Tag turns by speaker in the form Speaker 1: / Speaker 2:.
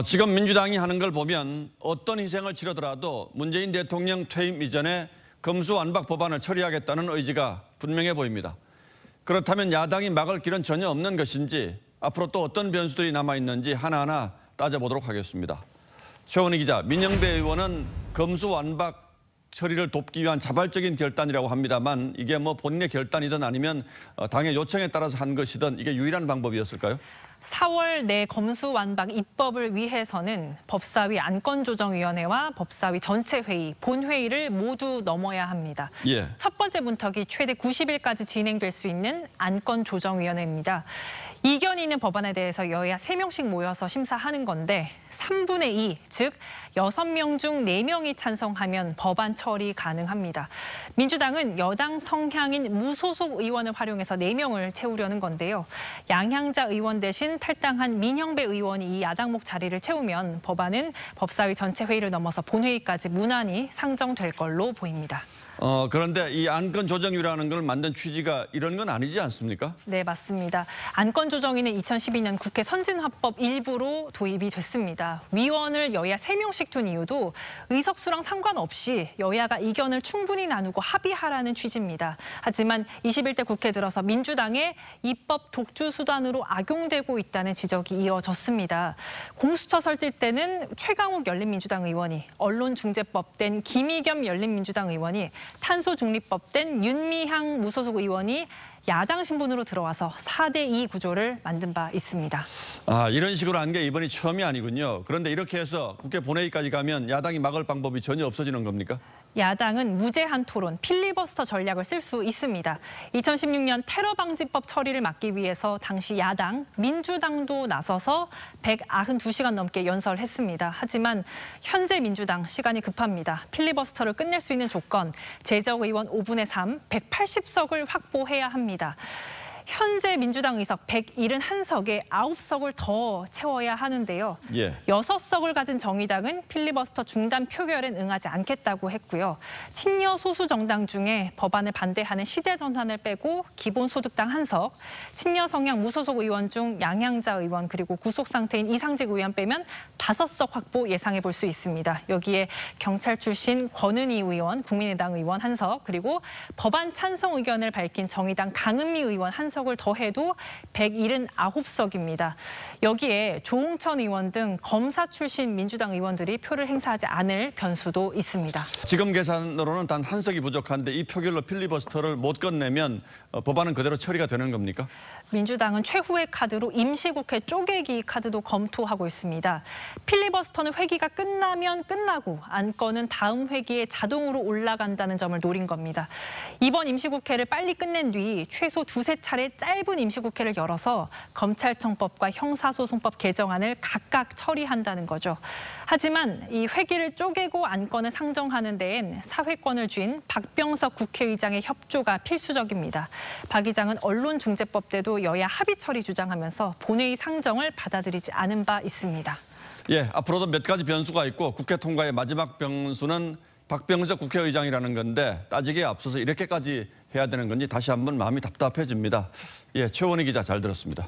Speaker 1: 지금 민주당이 하는 걸 보면 어떤 희생을 치르더라도 문재인 대통령 퇴임 이전에 검수완박 법안을 처리하겠다는 의지가 분명해 보입니다. 그렇다면 야당이 막을 길은 전혀 없는 것인지 앞으로 또 어떤 변수들이 남아있는지 하나하나 따져보도록 하겠습니다. 최원희 기자, 민영배 의원은 검수완박 처리를 돕기 위한 자발적인 결단이라고 합니다만 이게 뭐 본인의 결단이든 아니면 당의 요청에 따라서 한 것이든 이게 유일한 방법이었을까요?
Speaker 2: 4월 내 검수완박 입법을 위해서는 법사위 안건조정위원회와 법사위 전체회의, 본회의를 모두 넘어야 합니다.
Speaker 1: 예.
Speaker 2: 첫 번째 문턱이 최대 90일까지 진행될 수 있는 안건조정위원회입니다. 이견 있는 법안에 대해서 여야 3명씩 모여서 심사하는 건데 3분의 2, 즉 6명 중 4명이 찬성하면 법안 처리 가능합니다. 민주당은 여당 성향인 무소속 의원을 활용해서 4명을 채우려는 건데요. 양향자 의원 대신 탈당한 민영배 의원이 이 야당목 자리를 채우면 법안은 법사위 전체 회의를 넘어서 본회의까지 무난히 상정될 걸로 보입니다.
Speaker 1: 그런데 이 안건조정위라는 걸 만든 취지가 이런 건 아니지 않습니까?
Speaker 2: 네, 맞습니다. 안건조정위는 2012년 국회 선진화법 일부로 도입이 됐습니다. 위원을 여야 3명씩 둔 이유도 의석수랑 상관없이 여야가 의견을 충분히 나누고 합의하라는 취지입니다. 하지만 21대 국회 들어서 민주당의 입법 독주 수단으로 악용되고 있다는 지적이 이어졌습니다. 공수처 설치 때는 최강욱 열린민주당 의원이, 언론중재법 땐 김의겸 열린민주당 의원이, 탄소중립법 땐 윤미향 무소속 의원이 야당 신분으로 들어와서 4대2 구조를 만든 바 있습니다.
Speaker 1: 이런 식으로 한 게 이번이 처음이 아니군요. 그런데 이렇게 해서 국회 본회의까지 가면 야당이 막을 방법이 전혀 없어지는 겁니까?
Speaker 2: 야당은 무제한 토론, 필리버스터 전략을 쓸 수 있습니다. 2016년 테러방지법 처리를 막기 위해서 당시 야당, 민주당도 나서서 192시간 넘게 연설했습니다. 하지만 현재 민주당 시간이 급합니다. 필리버스터를 끝낼 수 있는 조건, 제적 의원 5분의 3, 180석을 확보해야 합니다. 현재 민주당 의석 171석에 9석을 더 채워야 하는데요. 6석을 가진 정의당은 필리버스터 중단 표결엔 응하지 않겠다고 했고요. 친여 소수 정당 중에 법안을 반대하는 시대전환을 빼고 기본소득당 1석, 친여 성향 무소속 의원 중 양향자 의원 그리고 구속 상태인 이상직 의원 빼면 5석 확보 예상해 볼 수 있습니다. 여기에 경찰 출신 권은희 의원, 국민의당 의원 1석, 그리고 법안 찬성 의견을 밝힌 정의당 강은미 의원 1석을 더해도 179석입니다. 여기에 조홍천 의원 등 검사 출신 민주당 의원들이 표를 행사하지 않을 변수도 있습니다.
Speaker 1: 지금 계산으로는 단 1석이 부족한데 이 표결로 필리버스터를 못 끝내면 법안은 그대로 처리가 되는 겁니까?
Speaker 2: 민주당은 최후의 카드로 임시국회 쪼개기 카드도 검토하고 있습니다. 필리버스터는 회기가 끝나면 끝나고 안건은 다음 회기에 자동으로 올라간다는 점을 노린 겁니다. 이번 임시국회를 빨리 끝낸 뒤 최소 2~3차례 짧은 임시국회를 열어서 검찰청법과 형사소송법 개정안을 각각 처리한다는 거죠. 하지만 이 회기를 쪼개고 안건을 상정하는 데엔 사회권을 쥔 박병석 국회의장의 협조가 필수적입니다. 박 의장은 언론중재법 때도 여야 합의 처리 주장하면서 본회의 상정을 받아들이지 않은 바 있습니다.
Speaker 1: 앞으로도 몇 가지 변수가 있고 국회 통과의 마지막 변수는 박병석 국회의장이라는 건데 따지기에 앞서서 이렇게까지 해야 되는 건지 다시 한번 마음이 답답해집니다. 최원희 기자 잘 들었습니다.